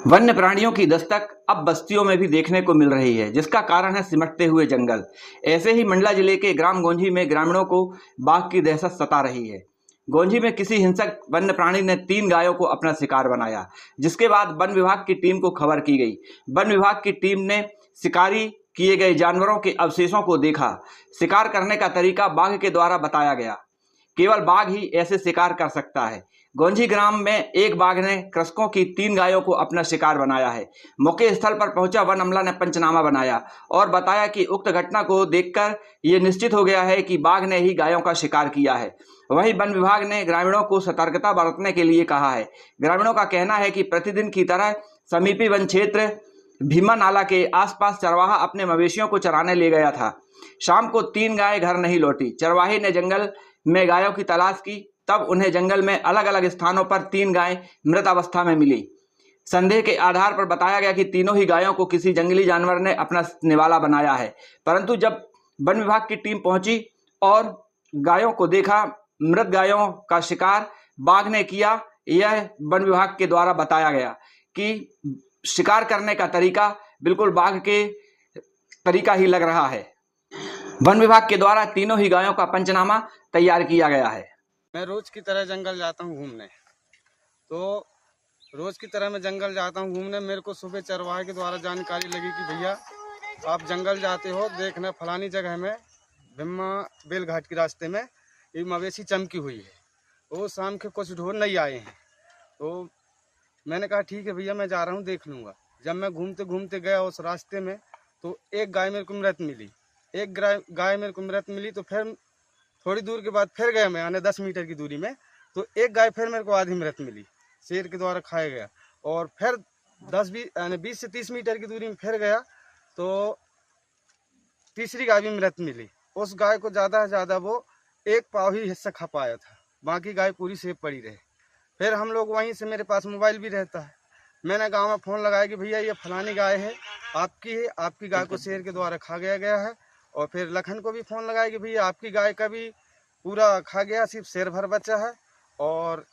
वन्य प्राणियों की दस्तक अब बस्तियों में भी देखने को मिल रही है, जिसका कारण है सिमटते हुए जंगल। ऐसे ही मंडला जिले के ग्राम गोंझी में ग्रामीणों को बाघ की दहशत सता रही है। गोंझी में किसी हिंसक वन्य प्राणी ने 3 गायों को अपना शिकार बनाया, जिसके बाद वन विभाग की टीम को खबर की गई। वन विभाग की टीम ने शिकारी किए गए जानवरों के अवशेषों को देखा। शिकार करने का तरीका बाघ के द्वारा बताया गया। केवल बाघ ही ऐसे शिकार कर सकता है। गोंझी ग्राम में एक बाघ ने कृषकों की 3 गायों को अपना शिकार बनाया है। मौके स्थल पर पहुंचा वन अमला ने पंचनामा बनाया और बताया कि उक्त घटना को देखकर ये निश्चित हो गया है कि बाघ ने ही गायों का शिकार किया है। वहीं वन विभाग ने ग्रामीणों को सतर्कता बरतने के लिए कहा है। ग्रामीणों का कहना है कि प्रतिदिन की तरह समीपी वन क्षेत्र भीमा नाला के आसपास चरवाहा अपने मवेशियों को चराने ले गया था। शाम को 3 गायें घर नहीं लौटी। चरवाहे ने जंगल में गायों की तलाश की, तब उन्हें जंगल में अलग अलग स्थानों पर 3 गायें मृत अवस्था में मिली। संदेह के आधार पर बताया गया कि तीनों ही गायों को किसी जंगली जानवर ने अपना निवाला बनाया है। परंतु जब वन विभाग की टीम पहुंची और गायों को देखा, मृत गायों का शिकार बाघ ने किया। यह वन विभाग के द्वारा बताया गया कि शिकार करने का तरीका बिल्कुल बाघ के तरीका ही लग रहा है। वन विभाग के द्वारा तीनों ही गायों का पंचनामा तैयार किया गया है। मैं रोज की तरह जंगल जाता हूँ घूमने, तो रोज की तरह मैं जंगल जाता हूँ घूमने। मेरे को सुबह चरवाहे के द्वारा जानकारी लगी कि भैया आप जंगल जाते हो, देखना फलानी जगह में भीमा बेल घाट के रास्ते में ये मवेशी चमकी हुई है। वो शाम के कुछ ढोर नहीं आए हैं, तो मैंने कहा ठीक है भैया मैं जा रहा हूँ, देख लूँगा। जब मैं घूमते घूमते गया उस रास्ते में तो एक गाय मेरे को मृत मिली। एक गाय मेरे को मृत मिली तो फिर थोड़ी दूर के बाद फिर गया मैं, यानी 10 मीटर की दूरी में, तो एक गाय फिर मेरे को आधी मृत मिली, शेर के द्वारा खाया गया। और फिर 20 से 30 मीटर की दूरी में फिर गया तो तीसरी गाय भी मृत मिली। उस गाय को ज़्यादा से ज़्यादा वो एक पाव ही हिस्सा खा पाया था, बाकी गाय पूरी सेफ पड़ी रहे। फिर हम लोग वहीं से, मेरे पास मोबाइल भी रहता है, मैंने गाँव में फ़ोन लगाया कि भैया ये फलानी गाय है, आपकी गाय को शेर के द्वारा खा गया है। और फिर लखन को भी फ़ोन लगाया कि भैया आपकी गाय का भी पूरा खा गया, सिर्फ शेर भर बचा है। और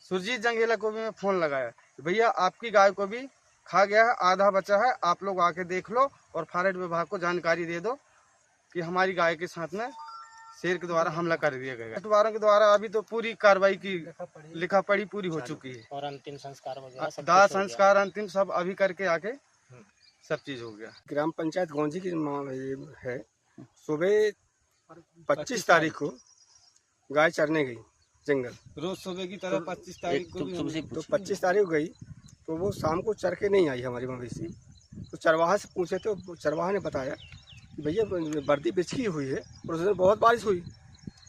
सुरजीत जंगेला को भी मैं फ़ोन लगाया, भैया आपकी गाय को भी खा गया है, आधा बचा है, आप लोग आके देख लो और फॉरेस्ट विभाग को जानकारी दे दो कि हमारी गाय के साथ में शेर के द्वारा हमला कर दिया गया। अखबारों के द्वारा अभी तो पूरी कार्रवाई की लिखा पढ़ी पूरी हो चुकी है और अंतिम संस्कार वगैरह दाह संस्कार अंतिम सब अभी करके आके सब चीज हो गया। ग्राम पंचायत गोंझी की है। सुबह 25 तारीख को गाय चरने गई जंगल, रोज सुबह की तरह 25 तारीख को तो 25 तारीख को गई तो वो शाम को चर के नहीं आई हमारी मवेशी। तो चरवाहा से पूछे तो चरवाहा ने बताया कि भैया वर्दी बिछकी हुई है और उस दिन बहुत बारिश हुई।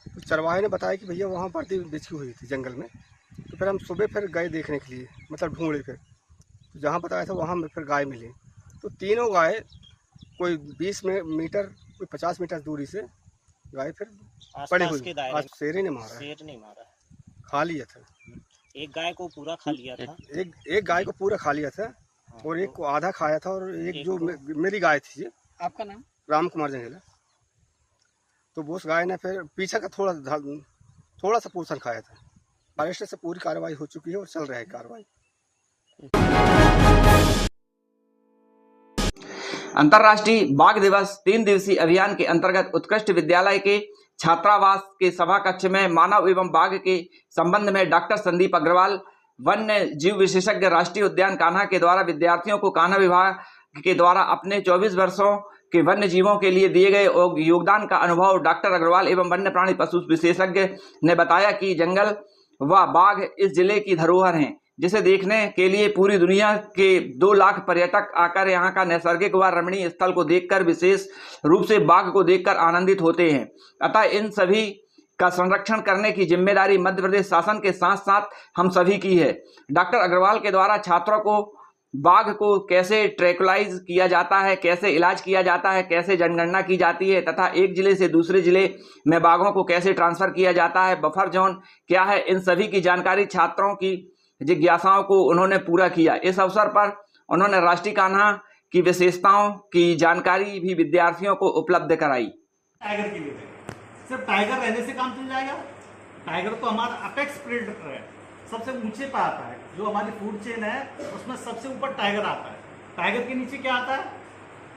तो चरवाहे ने बताया कि भैया वहाँ वर्दी बिछकी हुई थी जंगल में। तो फिर हम सुबह फिर गए देखने के लिए, मतलब ढूंढे। फिर तो जहाँ बताया था वहाँ फिर गाय मिली। तो तीनों गाय कोई 20 मीटर कोई 50 मीटर दूरी से गाय फिर पड़ी हुई। आज शेर ने मारा, खा लिया था। एक गाय को पूरा खा लिया था। एक गाय को पूरा खा लिया था और एक को आधा खाया था। और एक जो मेरी गाय थी। आपका नाम? राम कुमार जंगेला। तो वो उस गाय ने फिर पीछे का थोड़ा सा पोषण खाया था। फॉरेस्ट से पूरी कार्रवाई हो चुकी है और चल रहा है कार्रवाई। अंतर्राष्ट्रीय बाघ दिवस 3 दिवसीय अभियान के अंतर्गत उत्कृष्ट विद्यालय के छात्रावास के सभा कक्ष में मानव एवं बाघ के संबंध में डॉक्टर संदीप अग्रवाल, वन्य जीव विशेषज्ञ, राष्ट्रीय उद्यान कान्हा के द्वारा विद्यार्थियों को कान्हा विभाग के द्वारा अपने 24 वर्षों के वन्य जीवों के लिए दिए गए योगदान का अनुभव डॉक्टर अग्रवाल एवं वन्य प्राणी पशु विशेषज्ञ ने बताया कि जंगल व बाघ इस जिले की धरोहर हैं, जिसे देखने के लिए पूरी दुनिया के 2 लाख पर्यटक आकर यहाँ का नैसर्गिक व रमणीय स्थल को देखकर विशेष रूप से बाघ को देखकर आनंदित होते हैं। अतः इन सभी का संरक्षण करने की जिम्मेदारी मध्य प्रदेश शासन के साथ साथ हम सभी की है। डॉक्टर अग्रवाल के द्वारा छात्रों को बाघ को कैसे ट्रैकुलाइज किया जाता है, कैसे इलाज किया जाता है, कैसे जनगणना की जाती है तथा एक जिले से दूसरे जिले में बाघों को कैसे ट्रांसफर किया जाता है, बफर जोन क्या है, इन सभी की जानकारी छात्रों की जिज्ञासाओं को उन्होंने पूरा किया। इस अवसर पर उन्होंने राष्ट्रीय कान्हा की विशेषताओं की जानकारी भी विद्यार्थियों को उपलब्ध कराई। टाइगर के लिए सिर्फ टाइगर रहने से काम चल जाएगा? टाइगर तो हमारा अपेक्स प्रेडेटर है, सबसे ऊंचे पर आता है। जो हमारी फूड चेन है उसमें सबसे ऊपर टाइगर आता है। टाइगर के नीचे क्या आता है?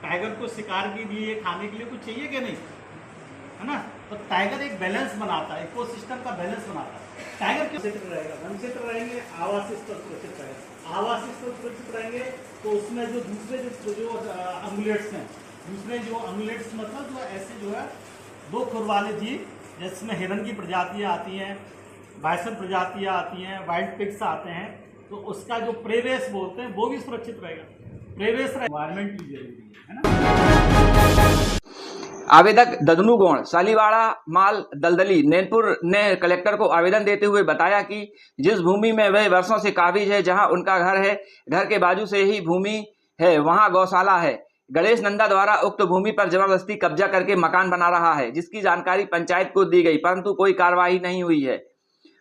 टाइगर को शिकार के लिए, खाने के लिए कुछ चाहिए कि नहीं, है ना? तो टाइगर एक बैलेंस बनाता है, इकोसिस्टम का बैलेंस बनाता है। टाइगर क्यों क्षेत्र रहेगा? वन क्षेत्र रहेंगे, आवासीय स्तर सुरक्षित रहेगा। आवासीय स्तर सुरक्षित रहेंगे तो उसमें जो दूसरे जो अंगुलेट्स हैं, दूसरे जो अंगुलेट्स मतलब जो ऐसे जो है 2 खुर वाले जीव, जिसमें हिरन की प्रजातियाँ आती हैं, बाइसन प्रजातियाँ आती हैं, वाइल्ड पिग्स आते हैं, तो उसका जो प्रेवेश बोलते हैं वो भी सुरक्षित रहेगा। प्रेवेश एनवायरमेंट की जरूरी है ना। आवेदक ददनू गौड़ सालीवाड़ा माल दलदली नैनपुर ने कलेक्टर को आवेदन देते हुए बताया कि जिस भूमि में वह वर्षों से काबिज है, जहां उनका घर है, घर के बाजू से ही भूमि है, वहां गौशाला है। गणेश नंदा द्वारा उक्त भूमि पर जबरदस्ती कब्जा करके मकान बना रहा है, जिसकी जानकारी पंचायत को दी गई, परंतु कोई कार्रवाई नहीं हुई है।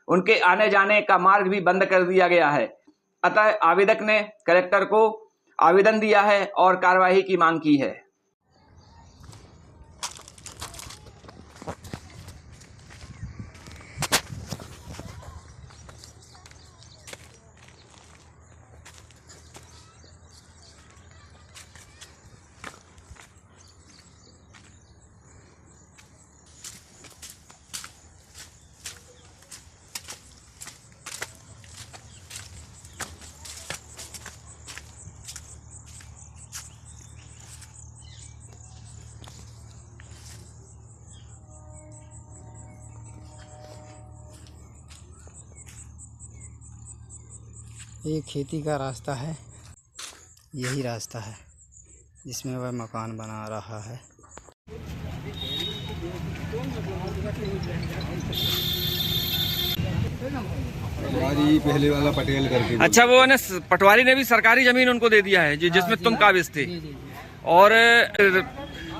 उनके आने जाने का मार्ग भी बंद कर दिया गया है। अतः आवेदक ने कलेक्टर को आवेदन दिया है और कार्रवाई की मांग की है। ये खेती का रास्ता है, यही रास्ता है जिसमें वह मकान बना रहा है। हमारी पहले वाला पटेल करके। अच्छा, वो ने पटवारी ने भी सरकारी जमीन उनको दे दिया है जिसमें तुम काबिज थे, और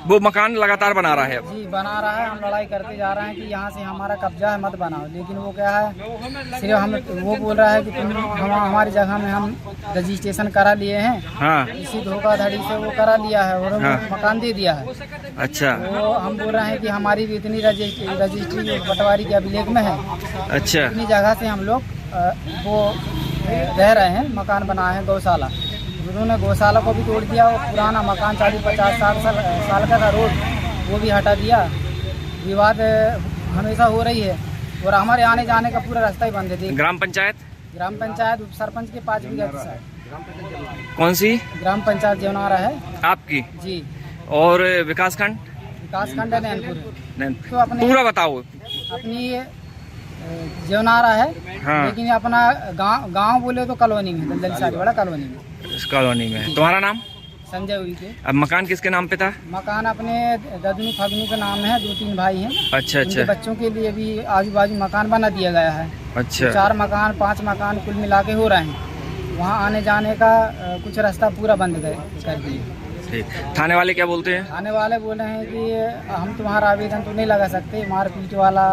वो मकान लगातार बना रहा है। जी बना रहा है। हम लड़ाई करते जा रहे हैं कि यहाँ से हमारा कब्जा है, मत बनाओ, लेकिन वो क्या है, सिर्फ हम वो बोल रहा है कि तुम हमारी जगह में हम रजिस्ट्रेशन करा लिए हैं। हाँ। इसी धोखाधड़ी से वो करा लिया है और हाँ। मकान दे दिया है। अच्छा। वो हम बोल रहे हैं कि हमारी भी इतनी रजिस्ट्री पटवारी के अभिलेख में है। अच्छा। इतनी जगह से हम लोग वो रह रहे हैं, मकान बनाए हैं गौशाला। उन्होंने गौशाला को भी तोड़ दिया, वो पुराना मकान 40-50-60 साल का था रोड, वो भी हटा दिया। विवाद हमेशा हो रही है और हमारे आने जाने का पूरा रास्ता ही बंद है। ग्राम पंचायत उप सरपंच के 5 बीघा की साइड। कौन सी ग्राम पंचायत जेवनारा है आपकी? जी। और विकासखंड है नैनपुर। तो अपने पूरा बताओ। अपनी जेवनारा है। हाँ। लेकिन अपना गांव बोले तो कॉलोनी में, दलदली सालीवाड़ा कॉलोनी में। इस कॉलोनी में। तुम्हारा नाम? संजय उइके। अब मकान किसके नाम पे था? मकान अपने ददनू फगनू के नाम है, 2-3 भाई हैं। अच्छा। उनके बच्चों के लिए भी आजू बाजू मकान बना दिया गया है। अच्छा। 4 मकान 5 मकान कुल मिला के हो रहे हैं। वहाँ आने जाने का कुछ रास्ता पूरा बंद कर दिए। ठीक। थाने वाले क्या बोलते हैं? थाने वाले बोल रहे हैं कि हम तुम्हारा आवेदन तो नहीं लगा सकते, मारपीट वाला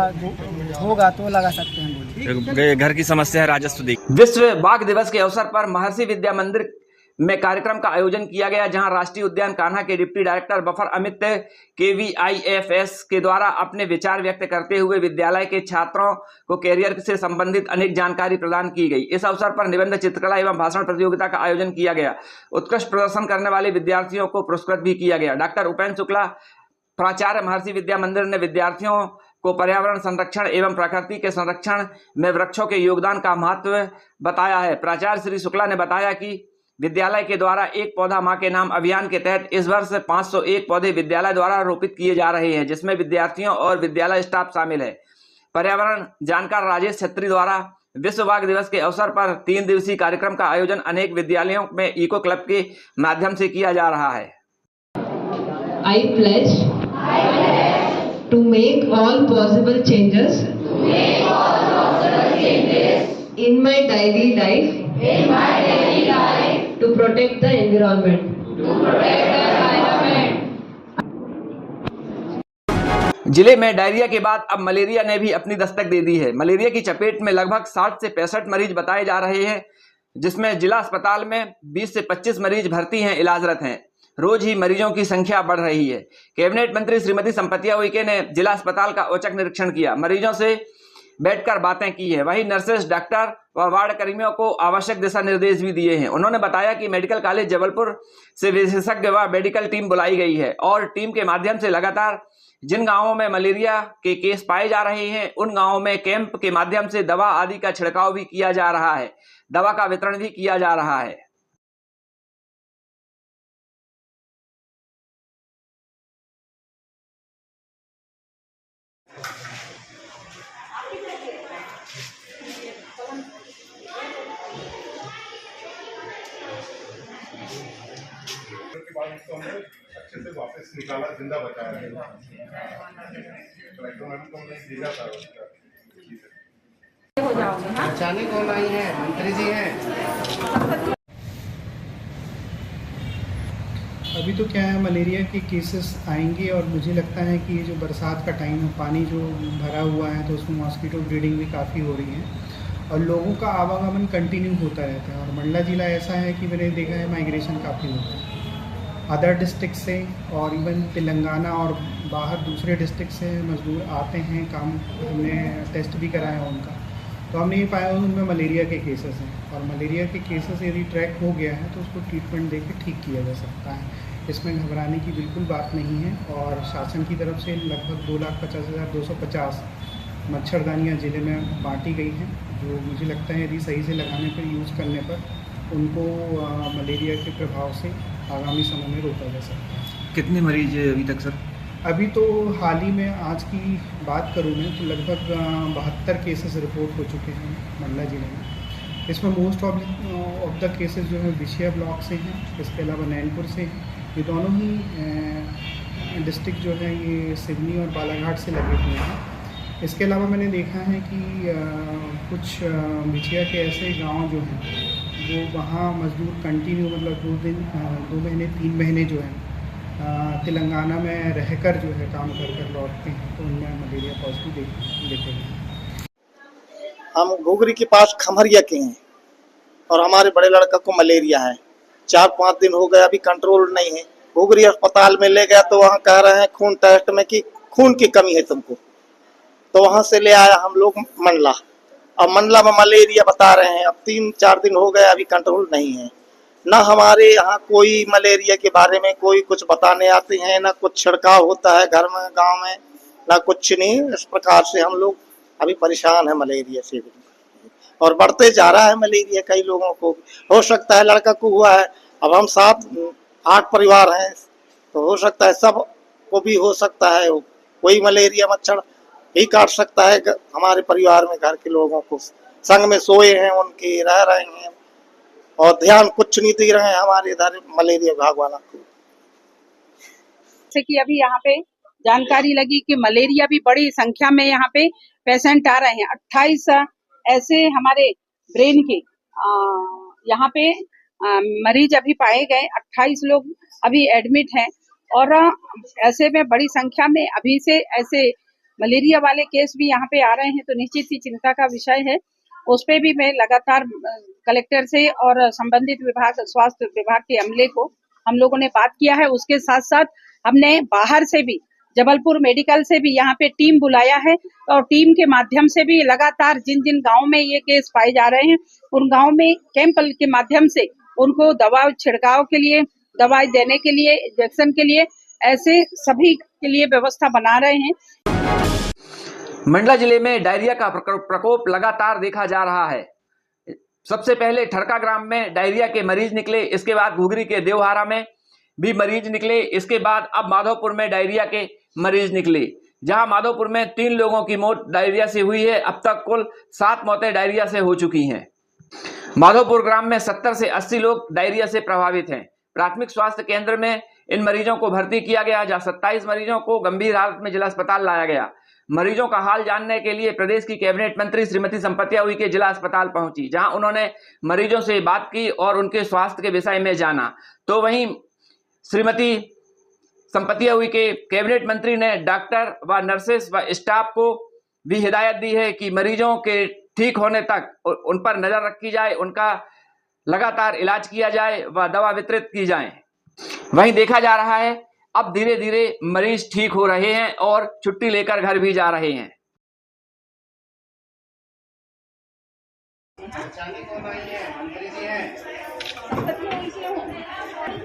होगा तो लगा सकते हैं। बोले घर की समस्या है, राजस्व दी। विश्व बाघ दिवस के अवसर पर महर्षि विद्या मंदिर में कार्यक्रम का आयोजन किया गया, जहां राष्ट्रीय उद्यान कान्हा के deputy director buffer Amit KVIFS के द्वारा अपने विचार व्यक्त करते हुए विद्यालय के छात्रों को कैरियर से संबंधित अनेक जानकारी प्रदान की गई। इस अवसर पर निबंध, चित्रकला एवं भाषण प्रतियोगिता का आयोजन किया गया। उत्कृष्ट प्रदर्शन करने वाले विद्यार्थियों को पुरस्कृत भी किया गया। डॉक्टर उपेन्द्र शुक्ला, प्राचार्य महर्षि विद्या मंदिर, ने विद्यार्थियों को पर्यावरण संरक्षण एवं प्रकृति के संरक्षण में वृक्षों के योगदान का महत्व बताया है। प्राचार्य श्री शुक्ला ने बताया कि विद्यालय के द्वारा एक पौधा मां के नाम अभियान के तहत इस वर्ष 501 पौधे विद्यालय द्वारा रोपित किए जा रहे हैं, जिसमें विद्यार्थियों और विद्यालय स्टाफ शामिल है। पर्यावरण जानकार राजेश छत्री द्वारा विश्व बाघ दिवस के अवसर पर 3 दिवसीय कार्यक्रम का आयोजन अनेक विद्यालयों में इको क्लब के माध्यम से किया जा रहा है। I pledge to make all possible changes in my daily life to protect the environment. जिले में डायरिया के बाद अब मलेरिया ने भी अपनी दस्तक दे दी है। मलेरिया की चपेट में लगभग 60 से 65 मरीज बताए जा रहे हैं, जिसमें जिला अस्पताल में 20 से 25 मरीज भर्ती हैं, इलाजरत हैं। रोज ही मरीजों की संख्या बढ़ रही है। कैबिनेट मंत्री श्रीमती संपतिया उइके ने जिला अस्पताल का औचक निरीक्षण किया, मरीजों से बैठकर बातें की है। वहीं नर्सेस, डॉक्टर व वार्ड कर्मियों को आवश्यक दिशा निर्देश भी दिए हैं। उन्होंने बताया कि मेडिकल कॉलेज जबलपुर से विशेषज्ञ व मेडिकल टीम बुलाई गई है और टीम के माध्यम से लगातार जिन गांवों में मलेरिया के केस पाए जा रहे हैं उन गांवों में कैंप के माध्यम से दवा आदि का छिड़काव भी किया जा रहा है, दवा का वितरण भी किया जा रहा है। इसको हमने अच्छे से वापस निकाला, जिंदा बचाया है। दिया था हो जाओगे। हाँ, अचानक कौन आई है? मंत्री जी हैं। अभी तो क्या है, मलेरिया के केसेस आएंगे और मुझे लगता है कि ये जो बरसात का टाइम है, पानी जो भरा हुआ है तो उसमें मॉस्किटो ब्रीडिंग भी काफ़ी हो रही है और लोगों का आवागमन कंटिन्यू होता रहता है। और मंडला ज़िला ऐसा है कि मैंने देखा है माइग्रेशन काफ़ी होता है अदर डिस्ट्रिक्ट से, और इवन तेलंगाना और बाहर दूसरे डिस्ट्रिक्ट से मजदूर आते हैं काम। हमने टेस्ट भी कराया उनका, तो हमने ये पाया उनमें मलेरिया के केसेस हैं और मलेरिया के केसेस यदि ट्रैक हो गया है तो उसको ट्रीटमेंट देकर ठीक किया जा सकता है। इसमें घबराने की बिल्कुल बात नहीं है। और शासन की तरफ से लगभग 2,50,250 मच्छरदानियाँ ज़िले में बांटी गई हैं, जो मुझे लगता है यदि सही से लगाने पर, यूज़ करने पर उनको मलेरिया के प्रभाव से आगामी समय में रोका जा सकता है। कितने मरीज अभी तक सर? अभी तो हाल ही में आज की बात करूँ मैं तो लगभग 72 केसेस रिपोर्ट हो चुके हैं मंडला जिले में। इसमें मोस्ट ऑफ द केसेस जो है विषया ब्लॉक से हैं, इसके अलावा नैनपुर से हैं। ये दोनों ही डिस्ट्रिक्ट जो है ये सिवनी और बालाघाट से लगे हुए हैं। इसके अलावा मैंने देखा है कि कुछ बिछिया के ऐसे गांव जो हैं वो वहाँ मजदूर कंटिन्यू मतलब 2 महीने 3 महीने जो है तेलंगाना में रहकर जो है काम कर लौटते हैं, तो उनमें मलेरिया पॉजिटिव देखे गए। हम घुघरी के पास खमरिया के हैं और हमारे बड़े लड़का को मलेरिया है। 4-5 दिन हो गए, अभी कंट्रोल नहीं है। घुघरी अस्पताल में ले गया तो वहाँ कह रहे हैं खून टेस्ट में कि खून की कमी है तुमको, तो वहाँ से ले आया हम लोग मंडला। अब मंडला में मलेरिया बता रहे हैं। अब 3-4 दिन हो गए, अभी कंट्रोल नहीं है। ना हमारे यहाँ कोई मलेरिया के बारे में कोई कुछ बताने आते हैं, ना कुछ छिड़काव होता है घर में गांव में, ना कुछ नहीं। इस प्रकार से हम लोग अभी परेशान है मलेरिया से और बढ़ते जा रहा है मलेरिया। कई लोगों को हो सकता है, लड़का को हुआ है। अब हम 7-8 परिवार हैं तो हो सकता है सब को भी हो सकता है। कोई मलेरिया मच्छर ही काट सकता है हमारे परिवार में, घर के लोगों को। संग में सोए हैं उनके, रह रहे हैं और ध्यान कुछ नहीं दे रहे हैं हमारे इधर मलेरिया विभाग वाला को। जैसे कि अभी यहाँ पे जानकारी लगी कि मलेरिया भी बड़ी संख्या में यहाँ पे पेशेंट आ रहे हैं। 28 ऐसे हमारे ब्रेन के यहाँ पे मरीज अभी पाए गए। 28 लोग अभी एडमिट हैं और ऐसे में बड़ी संख्या में अभी से ऐसे मलेरिया वाले केस भी यहाँ पे आ रहे हैं, तो निश्चित ही चिंता का विषय है। उस पे भी मैं लगातार कलेक्टर से और संबंधित विभाग, स्वास्थ्य विभाग के अमले को हम लोगों ने बात किया है। उसके साथ साथ हमने बाहर से भी, जबलपुर मेडिकल से भी यहाँ पे टीम बुलाया है और टीम के माध्यम से भी लगातार जिन जिन गाँव में ये केस पाए जा रहे हैं उन गाँव में कैंप के माध्यम से उनको दवा छिड़काव के लिए, दवाई देने के लिए, इंजेक्शन के लिए, ऐसे सभी के लिए व्यवस्था बना रहे हैं। मंडला जिले में डायरिया का प्रकोप लगातार देखा जा रहा है। सबसे पहले ठरका ग्राम में डायरिया के मरीज निकले, इसके बाद घुघरी के देवहारा में भी मरीज निकले, इसके बाद अब माधोपुर में डायरिया के मरीज निकले, जहां माधोपुर में 3 लोगों की मौत डायरिया से हुई है। अब तक कुल 7 मौतें डायरिया से हो चुकी हैं। माधोपुर ग्राम में 70 से 80 लोग डायरिया से प्रभावित हैं। प्राथमिक स्वास्थ्य केंद्र में इन मरीजों को भर्ती किया गया, जहां 27 मरीजों को गंभीर हालत में जिला अस्पताल लाया गया। मरीजों का हाल जानने के लिए प्रदेश की कैबिनेट मंत्री श्रीमती संपतिया उइके जिला अस्पताल पहुंची, जहां उन्होंने मरीजों से बात की और उनके स्वास्थ्य के विषय में जाना। तो वहीं श्रीमती संपतिया उइके कैबिनेट मंत्री ने डॉक्टर व नर्सेस व स्टाफ को भी हिदायत दी है कि मरीजों के ठीक होने तक उन पर नजर रखी जाए, उनका लगातार इलाज किया जाए व दवा वितरित की जाए। वहीं देखा जा रहा है अब धीरे धीरे मरीज ठीक हो रहे हैं और छुट्टी लेकर घर भी जा रहे हैं।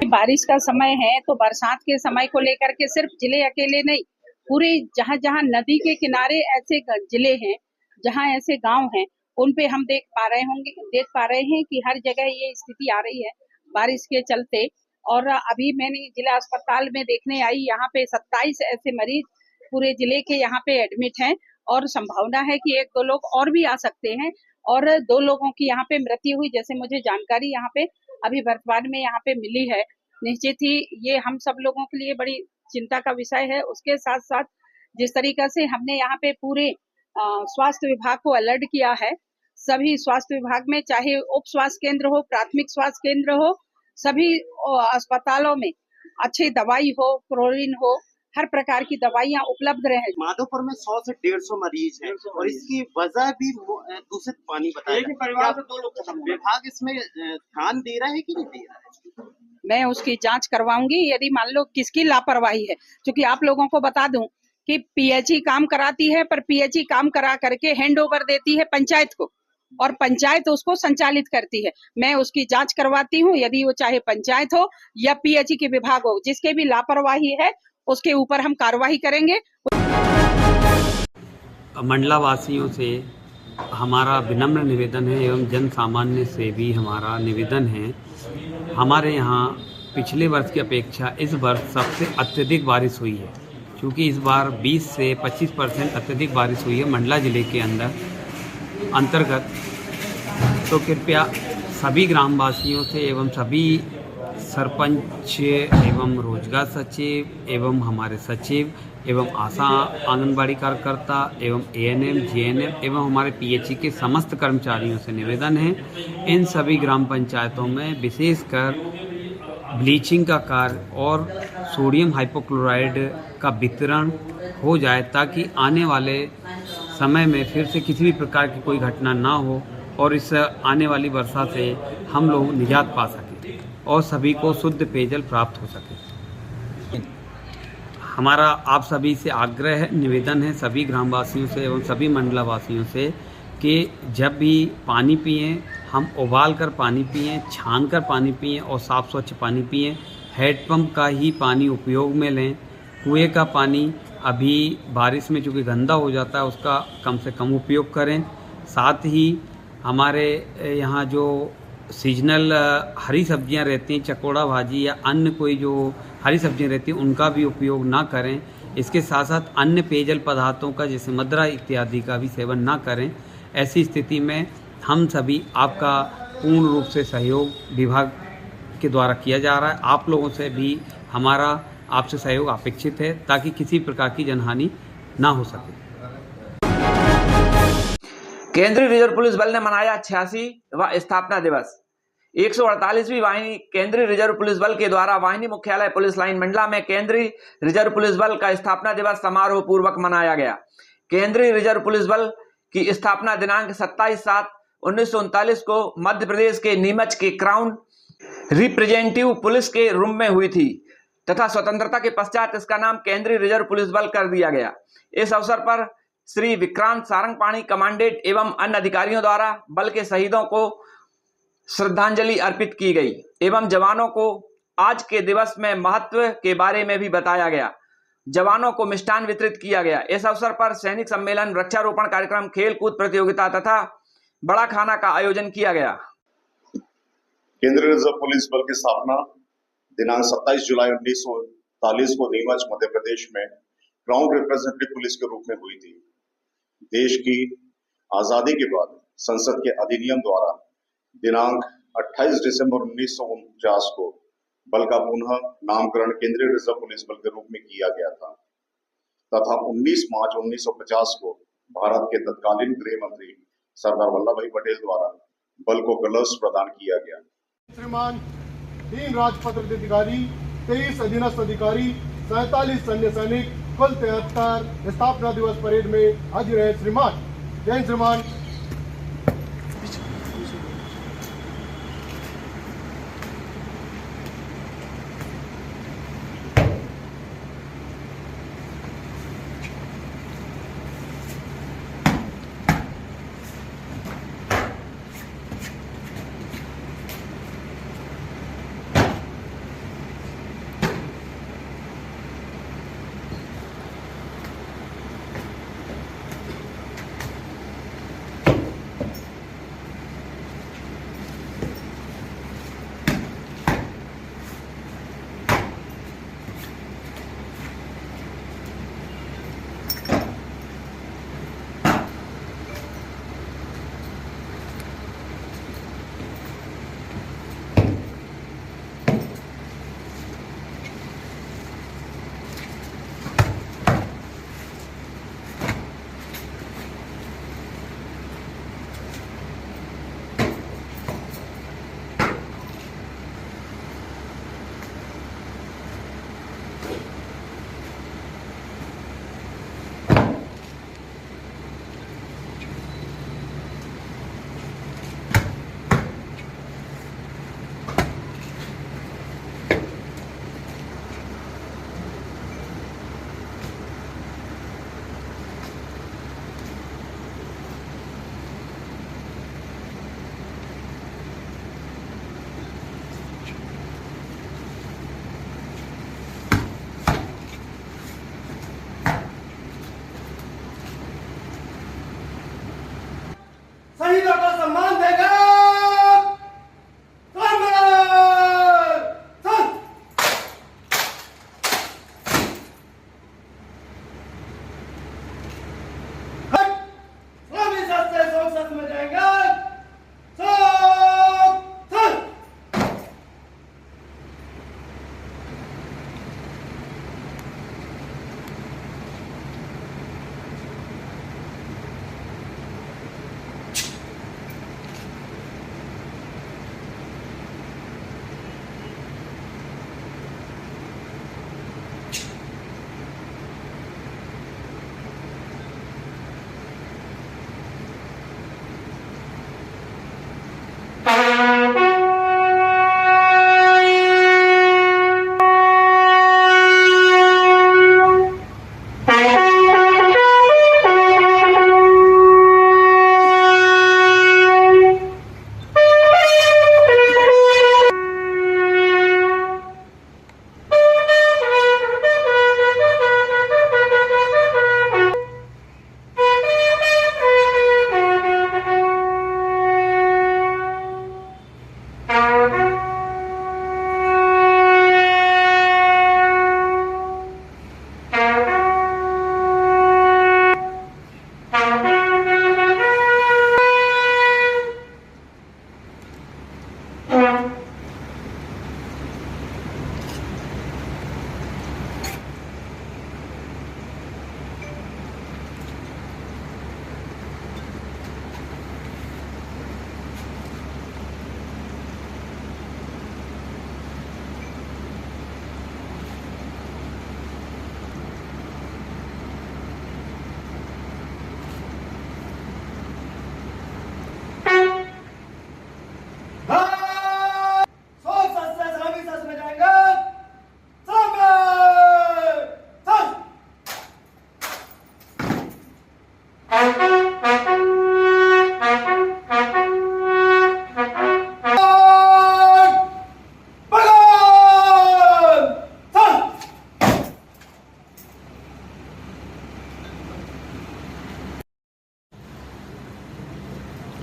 बारिश का समय है तो बरसात के समय को लेकर के सिर्फ जिले अकेले नहीं, पूरे जहाँ जहाँ नदी के किनारे ऐसे जिले हैं, जहाँ ऐसे गांव हैं, उन पे हम देख पा रहे हैं कि हर जगह ये स्थिति आ रही है बारिश के चलते। और अभी मैंने जिला अस्पताल में देखने आई, यहाँ पे 27 ऐसे मरीज पूरे जिले के यहाँ पे एडमिट हैं और संभावना है कि 1-2 लोग और भी आ सकते हैं और 2 लोगों की यहाँ पे मृत्यु हुई, जैसे मुझे जानकारी यहाँ पे अभी वर्तमान में यहाँ पे मिली है। निश्चित ही ये हम सब लोगों के लिए बड़ी चिंता का विषय है। उसके साथ साथ जिस तरीका से हमने यहाँ पे पूरे स्वास्थ्य विभाग को अलर्ट किया है, सभी स्वास्थ्य विभाग में चाहे उप स्वास्थ्य केंद्र हो, प्राथमिक स्वास्थ्य केंद्र हो, सभी अस्पतालों में अच्छी दवाई हो, क्लोरीन हो, हर प्रकार की दवाइयाँ उपलब्ध रहे। माधोपुर में 100 से 150 मरीज हैं और इसकी वजह भी दूषित पानी बताया। एक ही परिवार से 2 लोग खत्म। विभाग इसमें ध्यान दे रहा है कि नहीं दे रहा है? मैं उसकी जांच करवाऊंगी। यदि मान लो किसकी लापरवाही है, क्योंकि आप लोगों को बता दूं कि पीएचई काम कराती है, पर पीएचई काम करा करके हैंड ओवर देती है पंचायत को और पंचायत उसको संचालित करती है। मैं उसकी जांच करवाती हूँ, यदि वो चाहे पंचायत हो या पीएचई के विभाग हो, जिसके भी लापरवाही है उसके ऊपर हम कार्रवाई करेंगे। मंडला वासियों से हमारा विनम्र निवेदन है एवं जन सामान्य से भी हमारा निवेदन है, हमारे यहाँ पिछले वर्ष की अपेक्षा इस वर्ष सबसे अत्यधिक बारिश हुई है। क्योंकि इस बार 20 से 25% अत्यधिक बारिश हुई है मंडला ज़िले के अंतर्गत, तो कृपया सभी ग्रामवासियों से एवं सभी सरपंच एवं रोजगार सचिव एवं हमारे सचिव एवं आशा आंगनबाड़ी कार्यकर्ता एवं एएनएम, जीएनएम एवं हमारे पीएचई के समस्त कर्मचारियों से निवेदन है, इन सभी ग्राम पंचायतों में विशेषकर ब्लीचिंग का कार्य और सोडियम हाइपोक्लोराइड का वितरण हो जाए, ताकि आने वाले समय में फिर से किसी भी प्रकार की कोई घटना ना हो और इस आने वाली वर्षा से हम लोग निजात पा सकें और सभी को शुद्ध पेयजल प्राप्त हो सके। हमारा आप सभी से आग्रह है, निवेदन है सभी ग्रामवासियों से एवं सभी मंडला वासियों से कि जब भी पानी पिएं, हम उबाल कर पानी पिएं, छान कर पानी पिएं और साफ़ स्वच्छ पानी पिएं। हैंडपम्प का ही पानी उपयोग में लें। कुएं का पानी अभी बारिश में चूँकि गंदा हो जाता है, उसका कम से कम उपयोग करें। साथ ही हमारे यहाँ जो सीजनल हरी सब्जियां रहती हैं, चकोड़ा भाजी या अन्य कोई जो हरी सब्जियां रहती हैं, उनका भी उपयोग ना करें। इसके साथ साथ अन्य पेयजल पदार्थों का जैसे मदरा इत्यादि का भी सेवन ना करें। ऐसी स्थिति में हम सभी आपका पूर्ण रूप से सहयोग विभाग के द्वारा किया जा रहा है। आप लोगों से भी हमारा आपसे सहयोग अपेक्षित है, ताकि किसी प्रकार की जनहानि ना हो सके। केंद्रीय रिजर्व पुलिस बल ने मनाया 86वां स्थापना दिवस। 148वीं वाहिनी केंद्रीय रिजर्व पुलिस बल के द्वारा वाहिनी मुख्यालय पुलिस लाइन मंडला में केंद्रीय रिजर्व पुलिस बल का स्थापना दिवस समारोह पूर्वक मनाया गया। केंद्रीय रिजर्व पुलिस बल की स्थापना दिनांक 27/7/1939 को मध्य प्रदेश के नीमच के क्राउन रिप्रेजेंटेटिव पुलिस के रूम में हुई थी तथा स्वतंत्रता के पश्चात इसका नाम केंद्रीय रिजर्व पुलिस बल कर दिया गया। इस अवसर पर श्री विक्रांत सारंगपाणी कमांडेंट एवं अन्य अधिकारियों द्वारा बल के शहीदों को श्रद्धांजलि अर्पित की गई एवं जवानों को आज के दिवस में महत्व के बारे में भी बताया गया। जवानों को मिष्ठान वितरित किया गया। इस अवसर पर सैनिक सम्मेलन, वृक्षारोपण कार्यक्रम, खेल कूद प्रतियोगिता तथा बड़ा खाना का आयोजन किया गया। केंद्रीय रिजर्व पुलिस बल की स्थापना दिनांक 27 जुलाई 1939 को नीमच मध्य प्रदेश में क्राउन रिप्रेजेंटेटिव पुलिस के रूप में हुई थी। देश की आजादी के बाद संसद के अधिनियम द्वारा दिनांक 28 दिसंबर 1949 को बल का पुनः नामकरण केंद्रीय रिजर्व पुलिस बल के रूप में किया गया था तथा 19 मार्च 1950 को भारत के तत्कालीन गृह मंत्री सरदार वल्लभ भाई पटेल द्वारा बल को कलश प्रदान किया गया। श्रीमान 3 राजपत्रित अधिकारी, 23 अधीनस्थ अधिकारी, 47 सैन्य सैनिक, कुल 73 स्थापना दिवस परेड में हाजिर रहे। श्रीमान जय श्रीमान।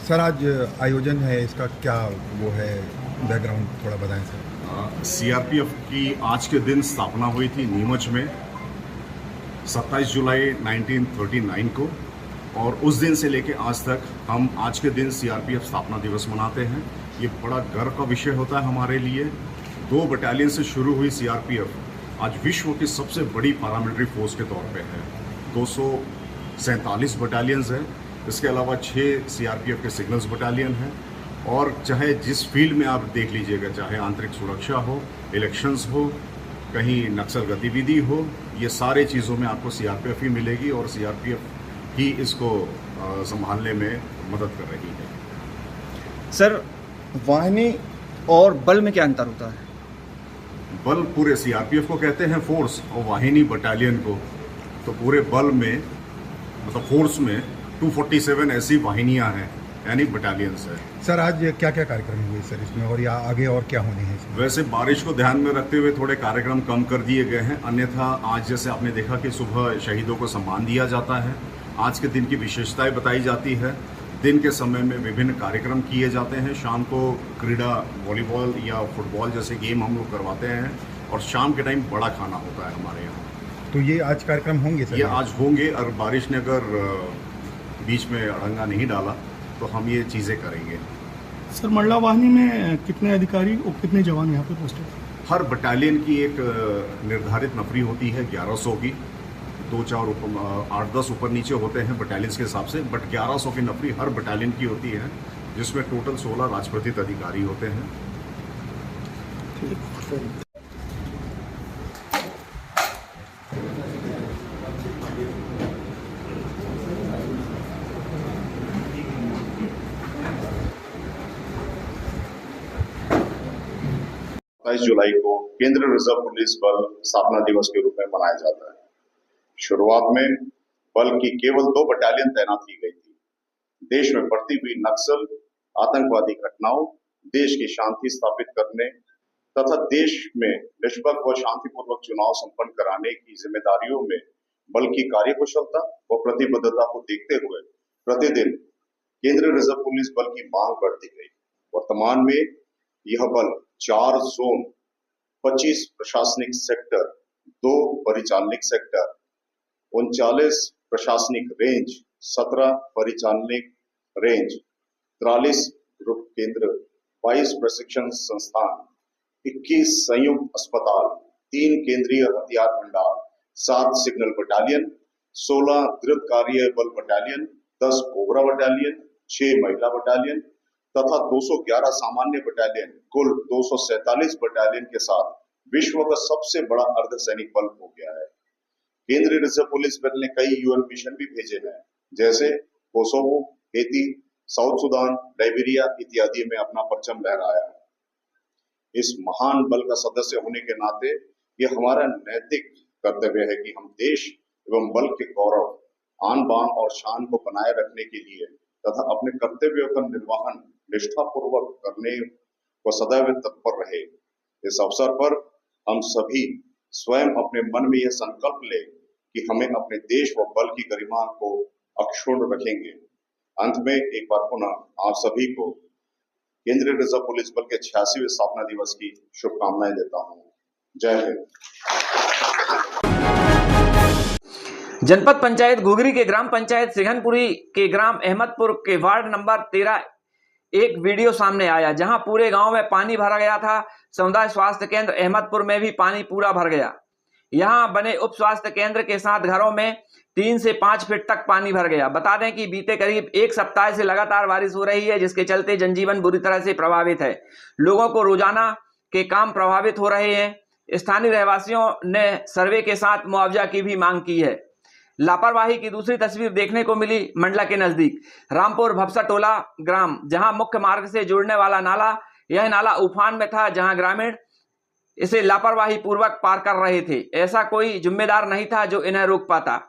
सर आज आयोजन है, इसका क्या वो है बैकग्राउंड थोड़ा बताएं सर। सीआरपीएफ की आज के दिन स्थापना हुई थी नीमच में 27 जुलाई 1939 को, और उस दिन से लेके आज तक हम आज के दिन सीआरपीएफ स्थापना दिवस मनाते हैं। ये बड़ा गर्व का विषय होता है हमारे लिए। 2 बटालियन से शुरू हुई सीआरपीएफ आज विश्व की सबसे बड़ी पैरामिलिट्री फोर्स के तौर पे है। 247 बटालियंस है, इसके अलावा 6 सीआरपीएफ के सिग्नल्स बटालियन हैं, और चाहे जिस फील्ड में आप देख लीजिएगा, चाहे आंतरिक सुरक्षा हो, इलेक्शंस हो, कहीं नक्सल गतिविधि हो, ये सारे चीज़ों में आपको सीआरपीएफ ही मिलेगी, और सीआरपीएफ ही इसको संभालने में मदद कर रही है। सर, वाहिनी और बल में क्या अंतर होता है? बल पूरे सीआरपीएफ को कहते हैं फोर्स, और वाहिनी बटालियन को। तो पूरे बल में मतलब फोर्स में 247 ऐसी वाहिनियां हैं, यानी बटालियंस है। सर आज क्या क्या कार्यक्रम हुए सर इसमें, और या आगे और क्या होने हैं इसमें? वैसे बारिश को ध्यान में रखते हुए थोड़े कार्यक्रम कम कर दिए गए हैं, अन्यथा आज जैसे आपने देखा कि सुबह शहीदों को सम्मान दिया जाता है। आज के दिन की विशेषताएं बताई जाती है। दिन के समय में विभिन्न कार्यक्रम किए जाते हैं, शाम को क्रीड़ा वॉलीबॉल या फुटबॉल जैसे गेम हम लोग करवाते हैं, और शाम के टाइम बड़ा खाना होता है हमारे यहाँ। तो ये आज कार्यक्रम होंगे सर? ये आज होंगे, और बारिश ने अगर बीच में अड़ंगा नहीं डाला तो हम ये चीज़ें करेंगे। सर, मंडला वाहिनी में कितने अधिकारी और कितने जवान यहाँ पे पोस्टेड? हर बटालियन की एक निर्धारित नफरी होती है 1100 की। 2-4 8-10 ऊपर नीचे होते हैं बटालियंस के हिसाब से, बट 1100 की नफरी हर बटालियन की होती है, जिसमें टोटल 16 राजप्रतित अधिकारी होते हैं। 27 जुलाई को केंद्रीय रिजर्व पुलिस बल स्थापना दिवस के रूप में मनाया जाता है। शुरुआत में बल की केवल 2 बटालियन तैनात की गई थी। देश में बढ़ती हुई नक्सल आतंकवादी घटनाओं, देश की शांति स्थापित करने तथा देश में निष्पक्ष व शांतिपूर्वक चुनाव संपन्न कराने की जिम्मेदारियों में बल की कार्यकुशलता व प्रतिबद्धता को देखते हुए प्रतिदिन केंद्रीय रिजर्व पुलिस बल की मांग बढ़ती गई। वर्तमान में यह बल 4 जोन, 25 प्रशासनिक सेक्टर, 2 परिचालनिक सेक्टर, 39 प्रशासनिक रेंज, 17 परिचालनिक रेंज, 43 ग्रुप केंद्र, 22 प्रशिक्षण संस्थान, 21 संयुक्त अस्पताल, 3 केंद्रीय हथियार भंडार, 7 सिग्नल बटालियन, 16 द्रुत कार्य बल बटालियन, 10 कोबरा बटालियन, 6 महिला बटालियन तथा 211 सामान्य बटालियन, कुल 247 बटालियन के साथ विश्व का सबसे बड़ा अर्धसैनिक बल हो गया है। केंद्रीय रिजर्व पुलिस बल ने कई यूएन मिशन भी भेजे हैं, जैसे Kosovo, Haiti, south Sudan, Liberia इत्यादि में अपना परचम लहराया है। इस महान बल का सदस्य होने के नाते ये हमारा नैतिक कर्तव्य है कि हम देश एवं बल के गौरव, आन बान और शान को बनाए रखने के लिए तथा अपने कर्तव्यों का निर्वहन निष्ठापूर्वक करने को सदैव तत्पर रहे। इस अवसर पर हम सभी स्वयं अपने मन में यह संकल्प ले कि हमें अपने देश व बल की गरिमा को अक्षुण्ण रखेंगे। अंत में एक बार पुनः आप सभी को केंद्रीय रिजर्व पुलिस बल के 86वें स्थापना दिवस की शुभकामनाएं देता हूं। जय हिंद। जनपद पंचायत घुघरी के ग्राम पंचायत सिंघनपुरी के ग्राम अहमदपुर के वार्ड नंबर 13 एक वीडियो सामने आया जहां पूरे गांव में पानी भरा गया था। समुदाय स्वास्थ्य केंद्र अहमदपुर में भी पानी पूरा भर गया। यहां बने उप स्वास्थ्य केंद्र के साथ घरों में 3 से 5 फीट तक पानी भर गया। बता दें कि बीते करीब 1 सप्ताह से लगातार बारिश हो रही है, जिसके चलते जनजीवन बुरी तरह से प्रभावित है। लोगों को रोजाना के काम प्रभावित हो रहे हैं। स्थानीय रहवासियों ने सर्वे के साथ मुआवजा की भी मांग की है। लापरवाही की दूसरी तस्वीर देखने को मिली मंडला के नजदीक रामपुर भपसा टोला ग्राम, जहां मुख्य मार्ग से जुड़ने वाला नाला, यह नाला उफान में था, जहां ग्रामीण इसे लापरवाही पूर्वक पार कर रहे थे। ऐसा कोई जिम्मेदार नहीं था जो इन्हें रोक पाता।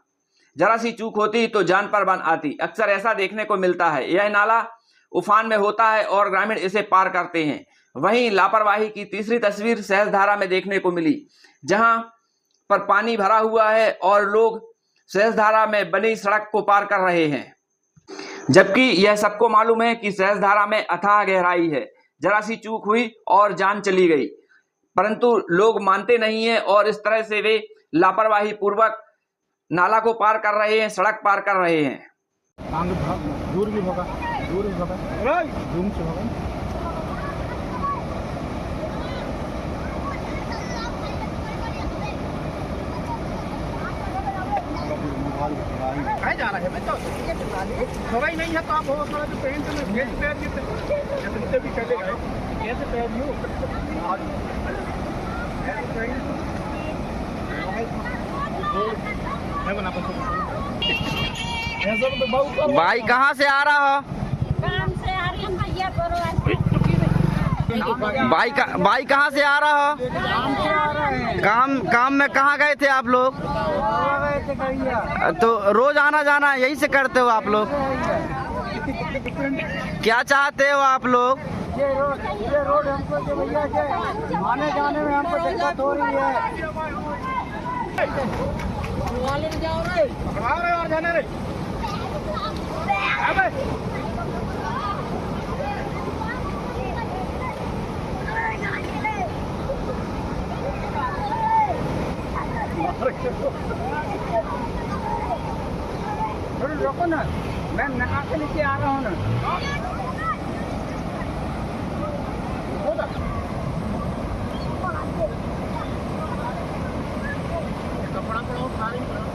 जरा सी चूक होती तो जान पर बन आती। अक्सर ऐसा देखने को मिलता है। यह नाला उफान में होता है और ग्रामीण इसे पार करते हैं। वहीं लापरवाही की तीसरी तस्वीर सहजधारा में देखने को मिली, जहां पर पानी भरा हुआ है और लोग सहजधारा में बनी सड़क को पार कर रहे हैं। जबकि यह सबको मालूम है कि सहजधारा में अथाह गहराई है। जरा सी चूक हुई और जान चली गई, परंतु लोग मानते नहीं है और इस तरह से वे लापरवाही पूर्वक नाला को पार कर रहे हैं, सड़क पार कर रहे हैं। दूर भी होगा, दूर भी होगा, जूम से होगा। जा रहा है मैं तो थोड़ा ही नहीं है तो आप हो थोड़ा जो पेंट में भेज पैर जितने भी चले गए कैसे पैर यूँ भाई कहाँ से आ रहा हो? काम से आ रही भैया भाई कहाँ से आ रहा हो? काम में कहाँ गए थे आप लोग? तो रोज आना जाना यही से करते हो आप लोग? क्या चाहते हो आप लोग? ये रोड हमको जो भैया के आने जाने में हमको दिक्कत हो रही है। जाओ रे, और जाने रे। थोड़ी रोको ना, मैं नहा के नीचे आ रहा हूँ ना। कपड़ा पड़ा उठा रही है।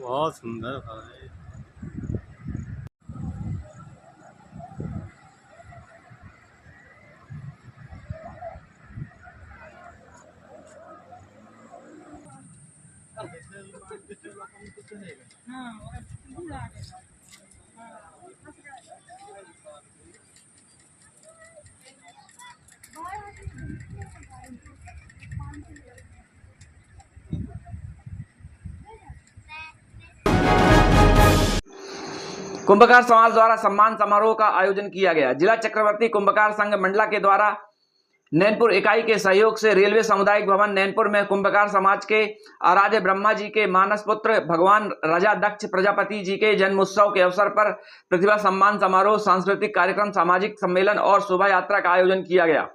बहुत सुंदर है। कुंभकार समाज द्वारा सम्मान समारोह का आयोजन किया गया। जिला चक्रवर्ती कुंभकार संघ मंडला के द्वारा नैनपुर इकाई के सहयोग से रेलवे सामुदायिक भवन नैनपुर में कुंभकार समाज के आराध्य ब्रह्मा जी के मानस पुत्र भगवान राजा दक्ष प्रजापति जी के जन्मोत्सव के अवसर पर प्रतिभा सम्मान समारोह, सांस्कृतिक कार्यक्रम, सामाजिक सम्मेलन और शोभा यात्रा का आयोजन किया गया।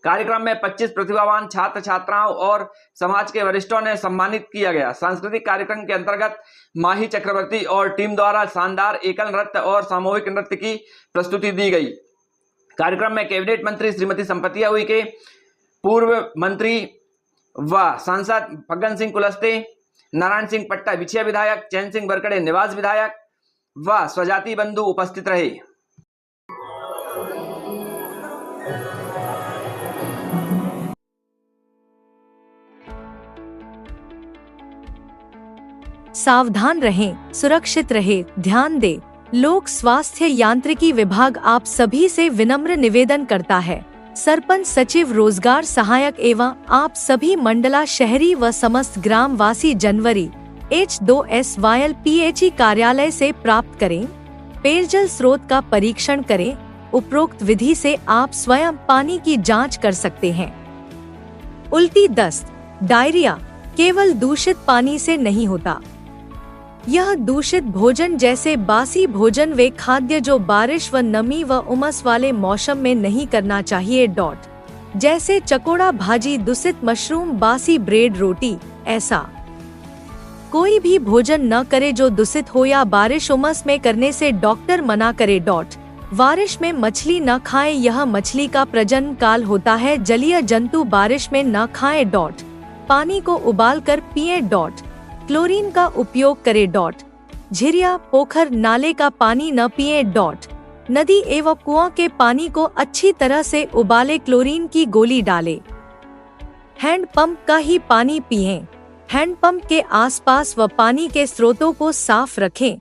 कार्यक्रम में 25 प्रतिभावान छात्र छात्राओं और समाज के वरिष्ठों ने सम्मानित किया गया। सांस्कृतिक कार्यक्रम के अंतर्गत माही चक्रवर्ती और टीम द्वारा शानदार एकल नृत्य और सामूहिक नृत्य की प्रस्तुति दी गई। कार्यक्रम में कैबिनेट मंत्री श्रीमती संपतिया उइके, पूर्व मंत्री व सांसद फग्गन सिंह कुलस्ते, नारायण सिंह पट्टा बिछिया विधायक, चैन सिंह बरकड़े निवास विधायक व स्वजाति बंधु उपस्थित रहे। सावधान रहें, सुरक्षित रहे, ध्यान दे। लोक स्वास्थ्य यांत्रिकी विभाग आप सभी से विनम्र निवेदन करता है। सरपंच सचिव रोजगार सहायक एवं आप सभी मंडला शहरी व समस्त ग्रामवासी जनवरी H2SYL PHE कार्यालय से प्राप्त करें। पेयजल स्रोत का परीक्षण करें। उपरोक्त विधि से आप स्वयं पानी की जांच कर सकते हैं। उल्टी, दस्त, डायरिया केवल दूषित पानी से नहीं होता। यह दूषित भोजन जैसे बासी भोजन वे खाद्य जो बारिश व नमी व उमस वाले मौसम में नहीं करना चाहिए। जैसे चकोड़ा भाजी, दूषित मशरूम, बासी ब्रेड, रोटी, ऐसा कोई भी भोजन न करे जो दूषित हो या बारिश उमस में करने से डॉक्टर मना करे। बारिश में मछली न खाएं, यह मछली का प्रजनन काल होता है। जलीय जंतु बारिश में न खाएं। पानी को उबाल कर पिए। क्लोरीन का उपयोग करे। झिरिया, पोखर, नाले का पानी न पिए। नदी एवं कुआं के पानी को अच्छी तरह से उबाले, क्लोरीन की गोली डाले। हैंडपंप का ही पानी पिएं। हैंडपंप के आसपास व पानी के स्रोतों को साफ रखें।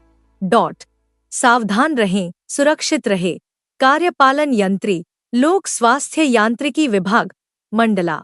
सावधान रहें, सुरक्षित रहे। कार्यपालन यंत्री, लोक स्वास्थ्य यांत्रिकी विभाग, मंडला।